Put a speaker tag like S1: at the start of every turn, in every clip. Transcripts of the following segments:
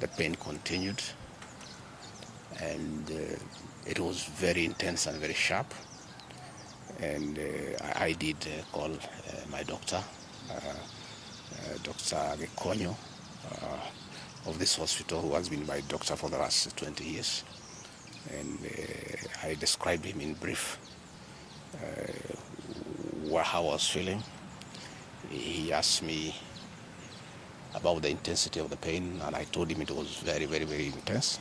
S1: the pain continued, and it was very intense and very sharp. And I did call my doctor, Dr. Gachagua, of this hospital, who has been my doctor for the last 20 years. And I described him in brief how I was feeling. He asked me about the intensity of the pain, and I told him it was very, very, very intense.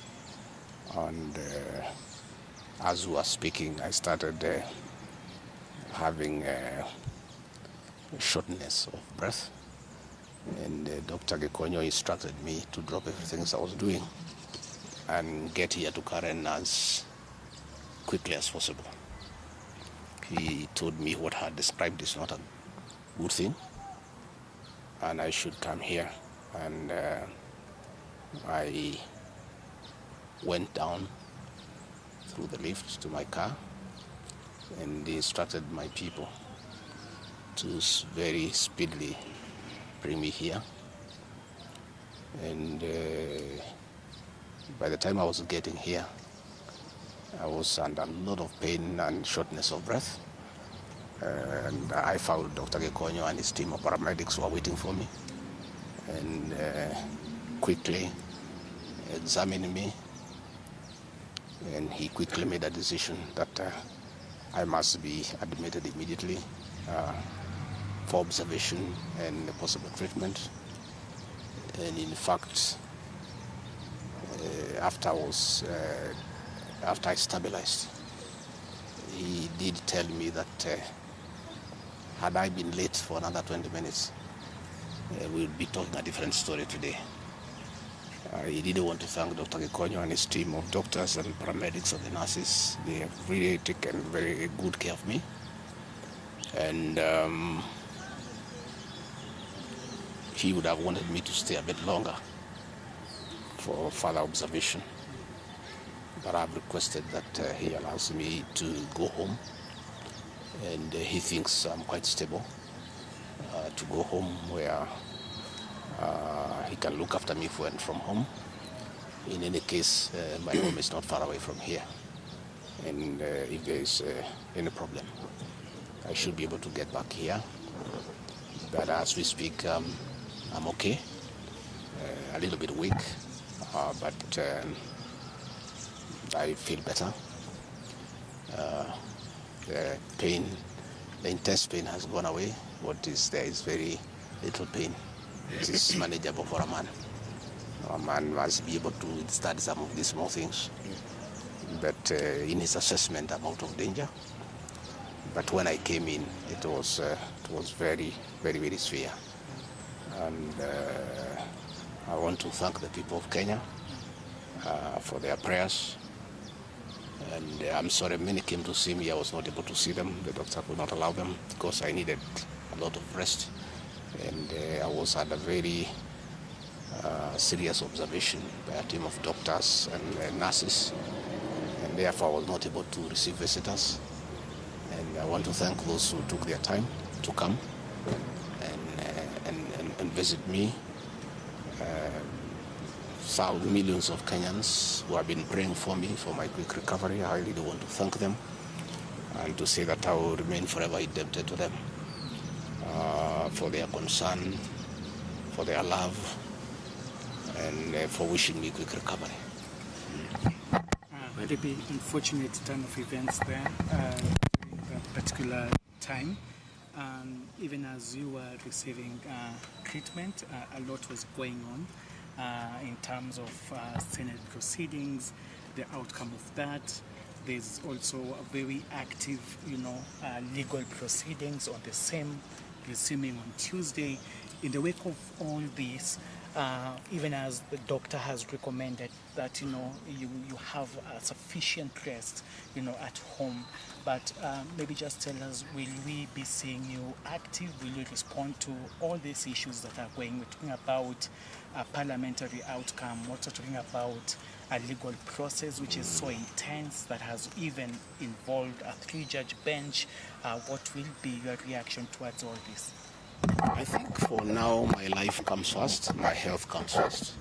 S1: And as we were speaking, I started having shortness of breath, and Dr. Gachagua instructed me to drop everything I was doing and get here to Karen as quickly as possible. He told me what I had described is not a good thing, and I should come here. And I went down through the lift to my car, and they instructed my people to very speedily bring me here. And by the time I was getting here, I was under a lot of pain and shortness of breath. And I found Dr. Gachagua and his team of paramedics were waiting for me, and quickly examined me. And he quickly made a decision that I must be admitted immediately for observation and possible treatment. And in fact, after I stabilized, he did tell me that had I been late for another 20 minutes, we would be talking a different story today. He did want to thank Dr. Gachagua and his team of doctors and paramedics and the nurses. They have really taken very good care of me. And he would have wanted me to stay a bit longer for further observation. But I've requested that he allows me to go home. And he thinks I'm quite stable to go home where he can look after me from home. In any case, my home is not far away from here. And if there is any problem, I should be able to get back here. But as we speak, I'm okay. A little bit weak, but I feel better. The pain, the intense pain has gone away. What is there is very little pain. It is manageable for a man. A man must be able to withstand some of these small things. But in his assessment, I'm out of danger. But when I came in, it was very, very, very severe. And I want to thank the people of Kenya for their prayers. And I'm sorry, many came to see me. I was not able to see them. The doctor could not allow them because I needed a lot of rest. And I was under very serious observation by a team of doctors and nurses. And therefore, I was not able to receive visitors. And I want to thank those who took their time to come and visit me. Millions of Kenyans who have been praying for me for my quick recovery. I really want to thank them and to say that I will remain forever indebted to them for their concern, for their love, and for wishing me quick recovery.
S2: Very unfortunate turn of events there during that particular time. Even as you were receiving treatment, a lot was going on. In terms of Senate proceedings, the outcome of that. There's also a very active, legal proceedings on the same, resuming on Tuesday. In the wake of all this, even as the doctor has recommended that, you have sufficient rest, at home. But maybe just tell us, will we be seeing you active? Will you respond to all these issues that are going? We're talking about a parliamentary outcome. We're also talking about a legal process which is so intense that has even involved a 3-judge bench. What will be your reaction towards all this?
S1: I think for now, my life comes first, my health comes first.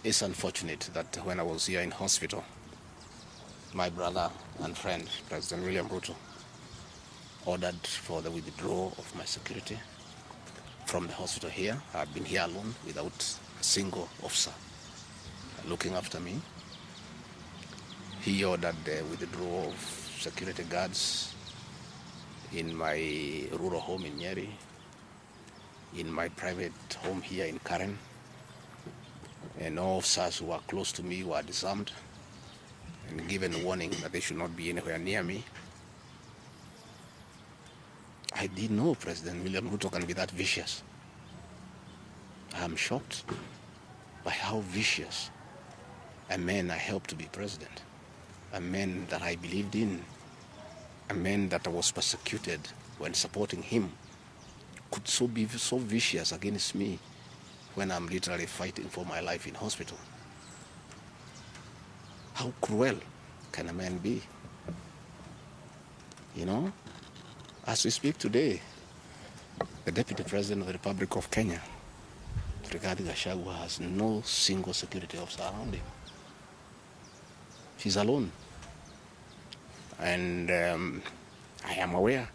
S1: It's unfortunate that when I was here in hospital, my brother and friend, President William Ruto, ordered for the withdrawal of my security from the hospital here. I've been here alone without a single officer looking after me. He ordered the withdrawal of security guards in my rural home in Nyeri, in my private home here in Karen, and all officers who were close to me were disarmed and given a warning that they should not be anywhere near me. I didn't know President William Ruto can be that vicious. I'm shocked by how vicious a man I helped to be president, a man that I believed in, a man that I was persecuted when supporting him, could be so vicious against me when I'm literally fighting for my life in hospital. How cruel can a man be? You know, as we speak today, the Deputy President of the Republic of Kenya, Gachagua, has no single security officer around him. He's alone. And I am aware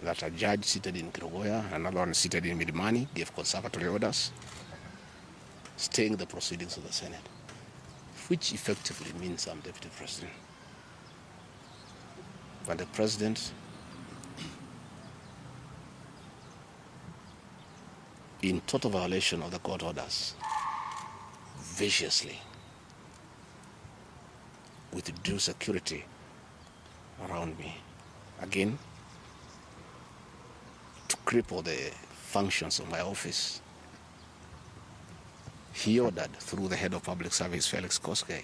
S1: that a judge seated in Kirogoya, another one seated in Midimani, gave conservatory orders staying the proceedings of the Senate, which effectively means I'm Deputy President. But the President, in total violation of the court orders, viciously withdrew security around me. Again, to cripple the functions of my office. He ordered through the head of public service, Felix Koskei,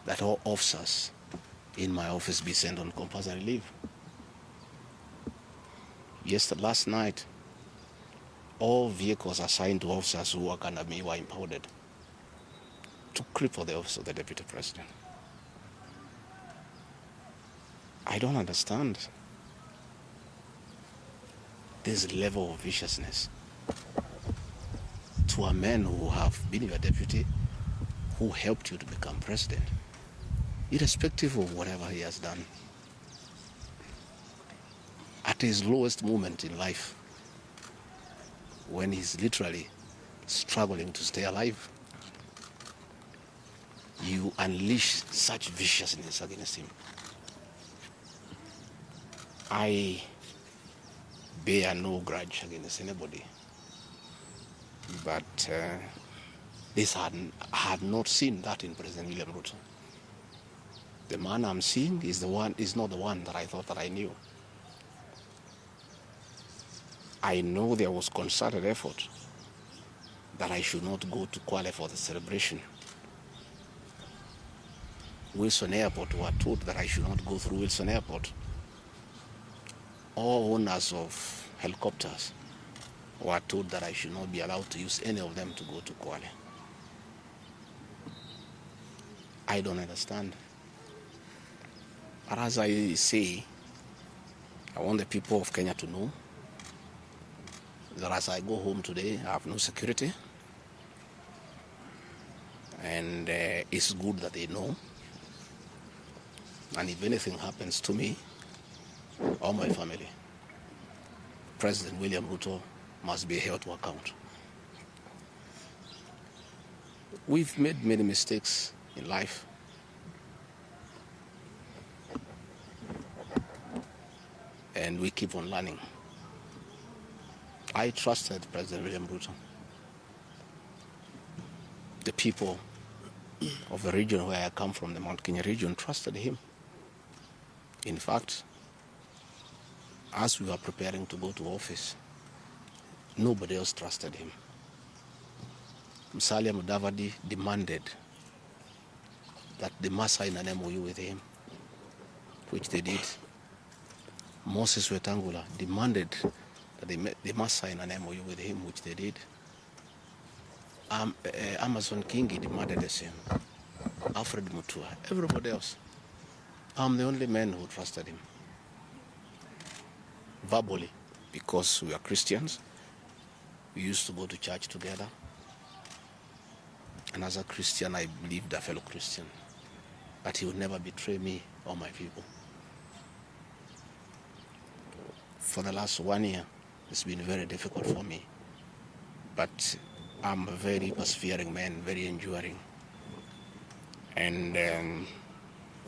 S1: that all officers in my office be sent on compulsory leave. Last night, all vehicles assigned to officers who work under me were impounded to cripple the office of the Deputy President. I don't understand this level of viciousness to a man who have been your deputy, who helped you to become president, irrespective of whatever he has done. At his lowest moment in life, when he's literally struggling to stay alive, you unleash such viciousness against him. I bear no grudge against anybody, but I had not seen that in President William Ruto. The man I'm seeing is not the one that I thought that I knew. I know there was concerted effort that I should not go to Kwale for the celebration. Wilson Airport were told that I should not go through Wilson Airport. All owners of helicopters were told that I should not be allowed to use any of them to go to Kwale. I don't understand. But as I say, I want the people of Kenya to know that as I go home today, I have no security. And it's good that they know. And if anything happens to me or my family, President William Ruto must be held to account. We've made many mistakes in life. And we keep on learning. I trusted President William Ruto. The people of the region where I come from, the Mount Kenya region, trusted him. In fact, as we were preparing to go to office, nobody else trusted him. Musalia Mudavadi demanded that they must sign an MOU with him, which they did. Moses Wetangula demanded that they must sign an MOU with him, which they did. Amazon Kingi demanded the same. Alfred Mutua, everybody else. I'm the only man who trusted him. Verbally, because we are Christians, we used to go to church together. And as a Christian, I believed a fellow Christian, but he would never betray me or my people. For the last 1 year, it's been very difficult for me, but I'm a very persevering man, very enduring. And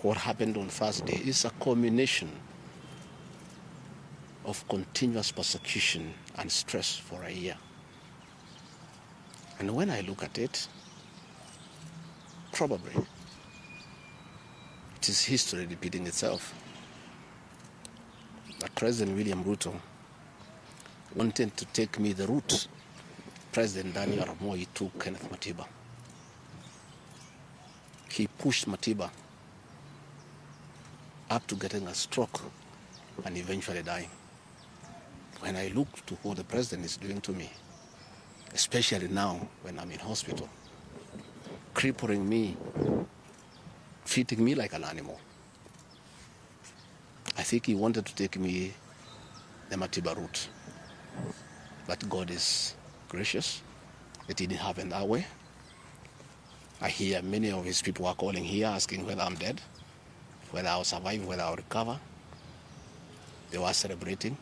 S1: what happened on Thursday is a culmination of continuous persecution and stress for a year. And when I look at it, probably it is history repeating itself. That President William Ruto wanted to take me the route President Daniel Arap Moi took Kenneth Matiba. He pushed Matiba up to getting a stroke and eventually dying. When I look to what the president is doing to me, especially now when I'm in hospital, crippling me, treating me like an animal, I think he wanted to take me the Matiba route. But God is gracious. It didn't happen that way. I hear many of his people are calling here asking whether I'm dead, whether I'll survive, whether I'll recover. They were celebrating.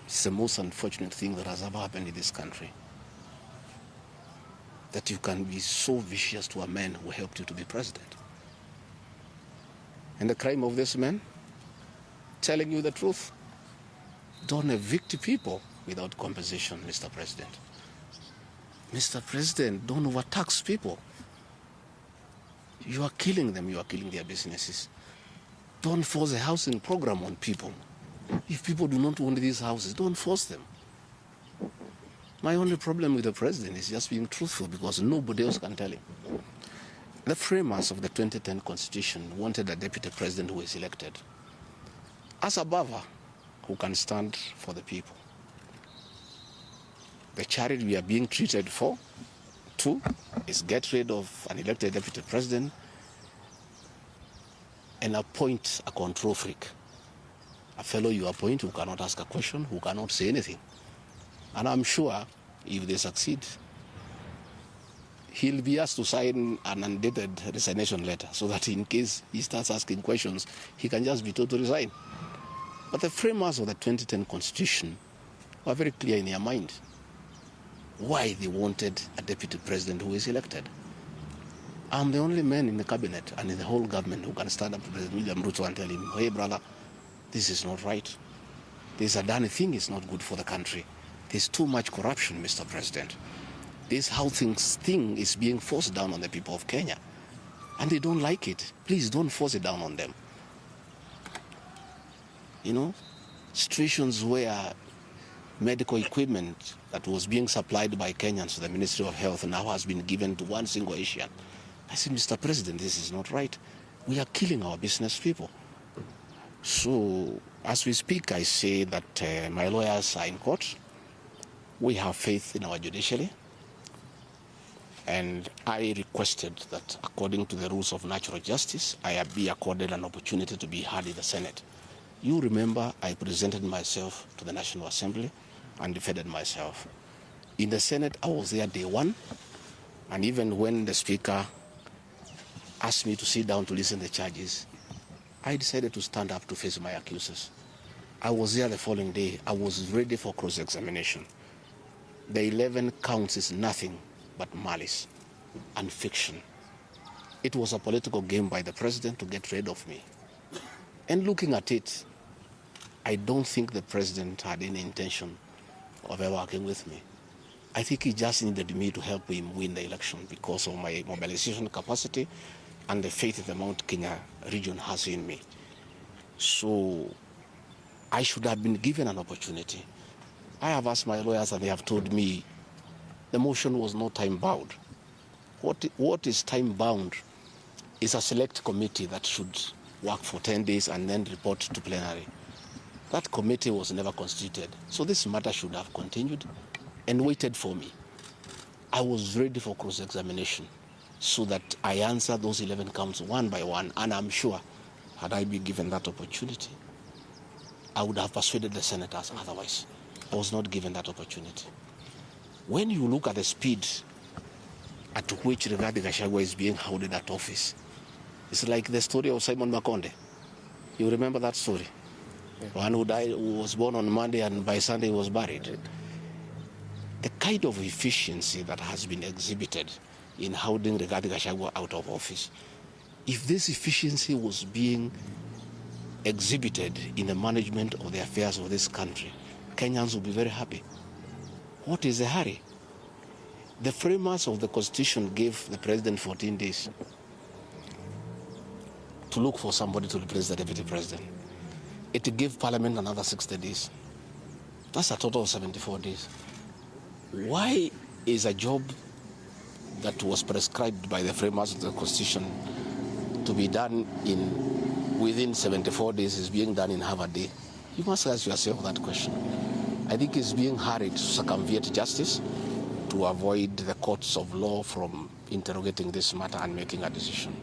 S1: It's the most unfortunate thing that has ever happened in this country. That you can be so vicious to a man who helped you to be president. And the crime of this man, telling you the truth, don't evict people without compensation, Mr. President. Mr. President, don't overtax people. You are killing them, you are killing their businesses. Don't force a housing program on people. If people do not want these houses, don't force them. My only problem with the president is just being truthful, because nobody else can tell him. The framers of the 2010 Constitution wanted a deputy president who is elected as a buffer who can stand for the people. The charity we are being treated for, too, is get rid of an elected deputy president and appoint a control freak. A fellow you appoint who cannot ask a question, who cannot say anything. And I'm sure if they succeed, he'll be asked to sign an undated resignation letter so that in case he starts asking questions, he can just be told to resign. But the framers of the 2010 Constitution were very clear in their mind why they wanted a deputy president who is elected. I'm the only man in the cabinet and in the whole government who can stand up to President William Ruto and tell him, hey brother, this is not right. This Adani thing is not good for the country. There's too much corruption, Mr. President. This housing thing is being forced down on the people of Kenya. And they don't like it. Please don't force it down on them. You know, situations where medical equipment that was being supplied by Kenyans to the Ministry of Health now has been given to one single Asian. I said, Mr. President, this is not right. We are killing our business people. So, as we speak, I say that my lawyers are in court. We have faith in our judiciary. And I requested that, according to the rules of natural justice, I be accorded an opportunity to be heard in the Senate. You remember I presented myself to the National Assembly and defended myself. In the Senate, I was there day one, and even when the Speaker asked me to sit down to listen to the charges, I decided to stand up to face my accusers. I was there the following day. I was ready for cross-examination. The 11 counts is nothing but malice and fiction. It was a political game by the president to get rid of me. And looking at it, I don't think the president had any intention of ever working with me. I think he just needed me to help him win the election because of my mobilization capacity and the faith the Mount Kenya region has in me. So I should have been given an opportunity. I have asked my lawyers and they have told me the motion was not time-bound. What is time-bound is a select committee that should work for 10 days and then report to plenary. That committee was never constituted. So this matter should have continued and waited for me. I was ready for cross-examination so that I answer those 11 counts one by one, and I'm sure had I been given that opportunity, I would have persuaded the senators otherwise. I was not given that opportunity. When you look at the speed at which Rigathi Gachagua is being held at office. It's like the story of Simon Makonde. You remember that story? Yeah. One who died, who was born on Monday and by Sunday was buried. Right. The kind of efficiency that has been exhibited in holding Rigathi Gachagua out of office, if this efficiency was being exhibited in the management of the affairs of this country, Kenyans would be very happy. What is the hurry? The framers of the Constitution gave the president 14 days to look for somebody to replace the deputy president. It gave Parliament another 60 days. That's a total of 74 days. Why is a job that was prescribed by the framers of the Constitution to be done within 74 days is being done in half a day? You must ask yourself that question. I think it's being hurried to circumvent justice to avoid the courts of law from interrogating this matter and making a decision.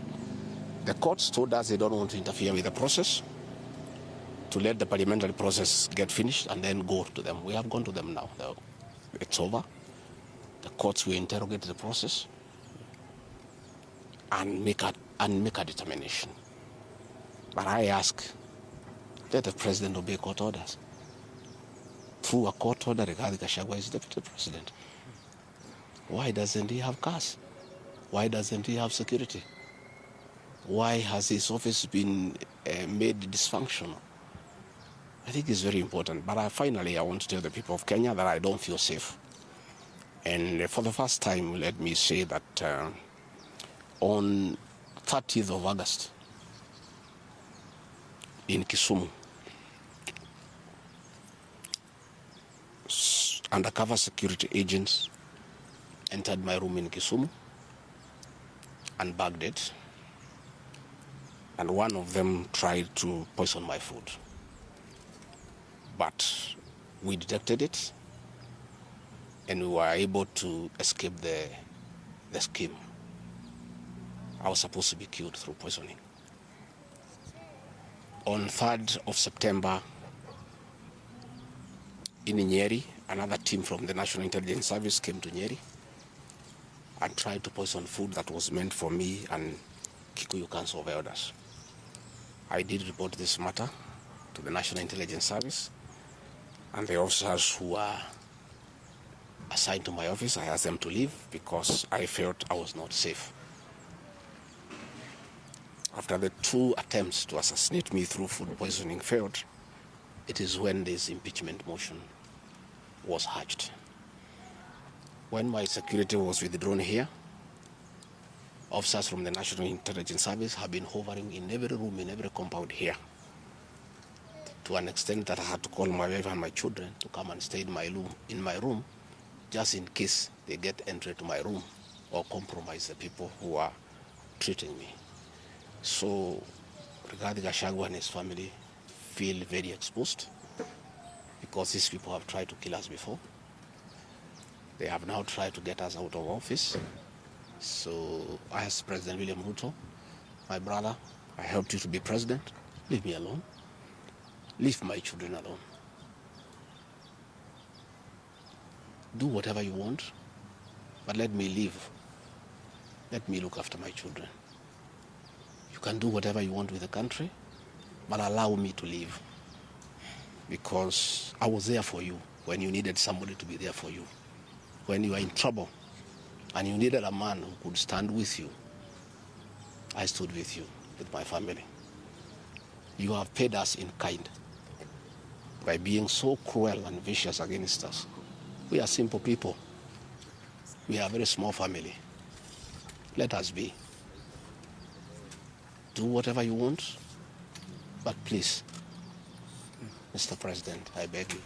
S1: The courts told us they don't want to interfere with the process, to let the parliamentary process get finished and then go to them. We have gone to them now. It's over. The courts will interrogate the process and make a determination. But I ask, let the president obey court orders. Through a court order, Rigathi Gachagua is deputy president. Why doesn't he have cars? Why doesn't he have security? Why has his office been made dysfunctional? I think it's very important. But finally, I want to tell the people of Kenya that I don't feel safe. And for the first time, let me say that on 30th of August in Kisumu, undercover security agents entered my room in Kisumu and bagged it. And one of them tried to poison my food. But we detected it, and we were able to escape the scheme. I was supposed to be killed through poisoning. On 3rd of September, in Nyeri, another team from the National Intelligence Service came to Nyeri and tried to poison food that was meant for me and Kikuyu Council of Elders. I did report this matter to the National Intelligence Service, and the officers who were assigned to my office, I asked them to leave because I felt I was not safe. After the 2 attempts to assassinate me through food poisoning failed, it is when this impeachment motion was hatched. When my security was withdrawn here, officers from the National Intelligence Service have been hovering in every room, in every compound here, to an extent that I had to call my wife and my children to come and stay in my room, just in case they get entry to my room or compromise the people who are treating me. So Rigathi Gachagua and his family feel very exposed because these people have tried to kill us before. They have now tried to get us out of office. So I asked President William Ruto, my brother, I helped you to be president. Leave me alone. Leave my children alone. Do whatever you want, but let me live. Let me look after my children. You can do whatever you want with the country, but allow me to live. Because I was there for you when you needed somebody to be there for you. When you were in trouble and you needed a man who could stand with you, I stood with you, with my family. You have paid us in kind by being so cruel and vicious against us. We are simple people. We are a very small family. Let us be. Do whatever you want, but please, Mr. President, I beg you,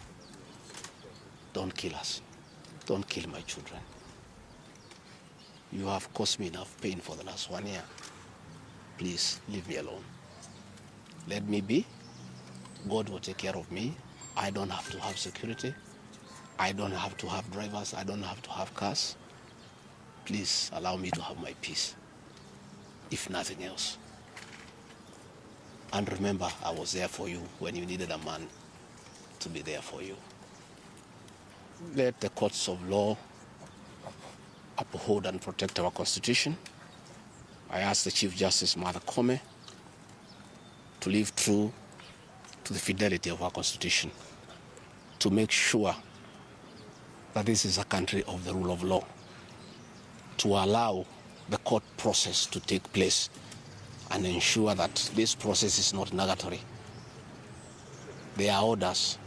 S1: don't kill us. Don't kill my children. You have caused me enough pain for the last 1 year. Please, leave me alone. Let me be. God will take care of me. I don't have to have security. I don't have to have drivers. I don't have to have cars. Please allow me to have my peace, if nothing else. And remember, I was there for you when you needed a man to be there for you. Let the courts of law uphold and protect our Constitution. I ask the Chief Justice, Martha Koome, to live true to the fidelity of our Constitution, to make sure that this is a country of the rule of law, to allow the court process to take place and ensure that this process is not nugatory. There are orders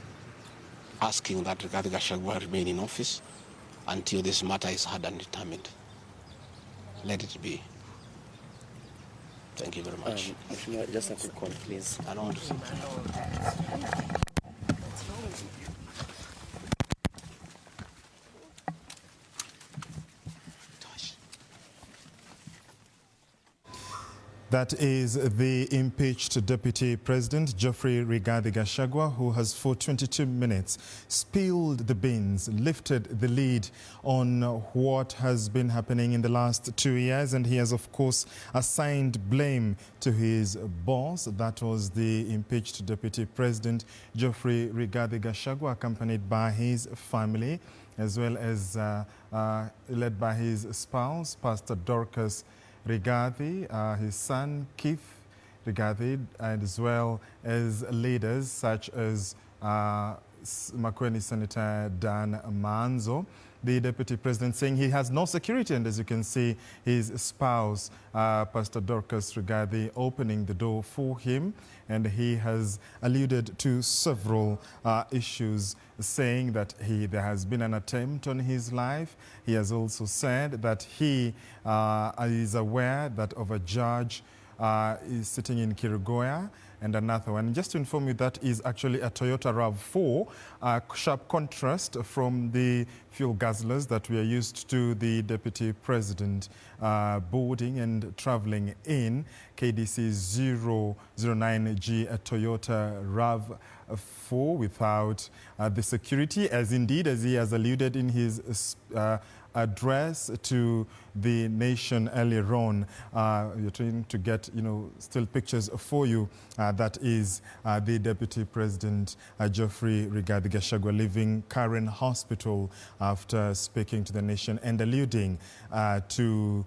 S1: asking that Rigathi Gachagua remain in office until this matter is heard and determined. Let it be. Thank you very much.
S3: Just a quick one, please.
S1: I don't want to say.
S4: That is the impeached Deputy President, Geoffrey Rigathi Gachagua, who has for 22 minutes spilled the beans, lifted the lead on what has been happening in the last 2 years. And he has, of course, assigned blame to his boss. That was the impeached Deputy President, Geoffrey Rigathi Gachagua, accompanied by his family, as well as led by his spouse, Pastor Dorcas Rigathi, his son Keith Rigathi, and as well as leaders such as Makueni Senator Dan Manzo. The Deputy President saying he has no security, and as you can see, his spouse, Pastor Dorcas Rigathi, opening the door for him, and he has alluded to several issues, saying that there has been an attempt on his life. He has also said that he is aware that of a judge is sitting in Kirigoya, and another one. Just to inform you, that is actually a Toyota RAV4, a sharp contrast from the fuel guzzlers that we are used to the Deputy President boarding and traveling in. KDC 009G, a Toyota RAV4 without the security, as indeed, as he has alluded in his address to the nation earlier on. You're trying to get, still pictures for you. That is the Deputy President, Geoffrey Rigathi Gachagua, leaving Karen Hospital after speaking to the nation and alluding to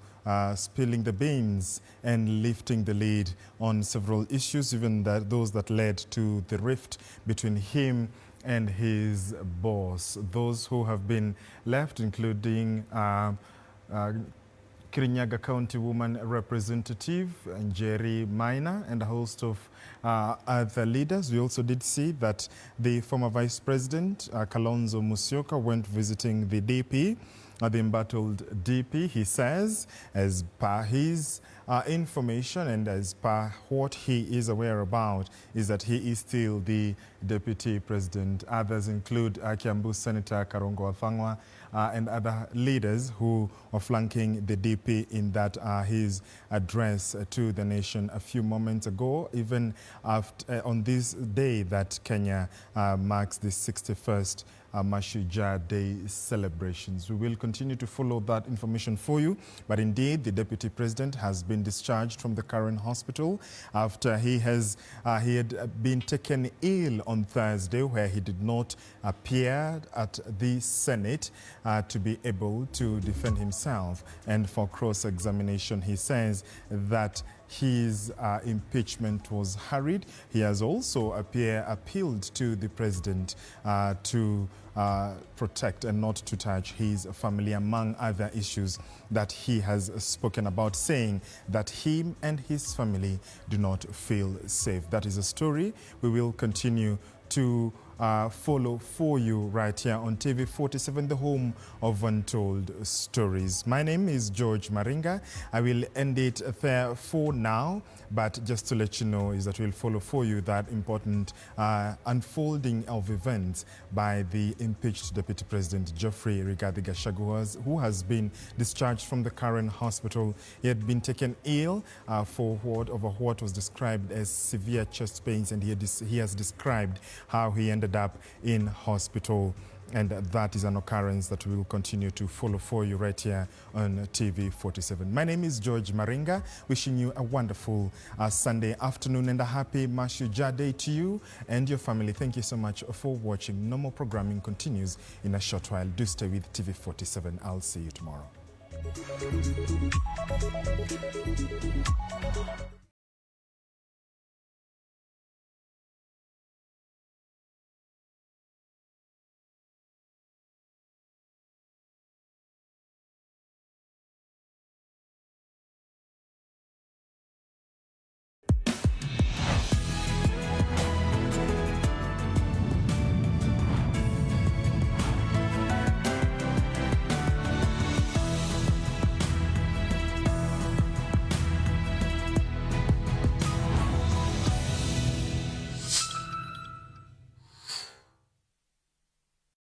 S4: spilling the beans and lifting the lead on several issues, even those that led to the rift between him and his boss. Those who have been left, including Kirinyaga County Woman Representative Njeri Maina and a host of other leaders. We also did see that the former Vice President, Kalonzo Musyoka, went visiting the DP, the embattled DP. He says, as per his information and as per what he is aware about, is that he is still the Deputy President. Others include Kiambu Senator Karongo Wafangwa and other leaders who are flanking the DP in that his address to the nation a few moments ago, even after, on this day that Kenya marks the 61st Mashujaa Day celebrations. We will continue to follow that information for you, but indeed the Deputy President has been discharged from the Karen Hospital after he had been taken ill on Thursday, where he did not appear at the Senate to be able to defend himself. And for cross-examination, he says that his impeachment was hurried. He has also appealed to the president to protect and not to touch his family, among other issues that he has spoken about, saying that him and his family do not feel safe. That is a story we will continue to follow for you right here on TV47, the home of untold stories. My name is George Maringa. I will end it there for now, but just to let you know is that we'll follow for you that important unfolding of events by the impeached Deputy President Geoffrey Rigathi Gachagua, who has been discharged from the Karen Hospital. He had been taken ill for what was described as severe chest pains, and he has described how he ended up in hospital, and that is an occurrence that we will continue to follow for you right here on TV47. My name is George Maringa, wishing you a wonderful Sunday afternoon and a happy Mashujaa Day to you and your family. Thank you so much for watching. Normal programming continues in a short while. Do stay with TV47. I'll see you tomorrow.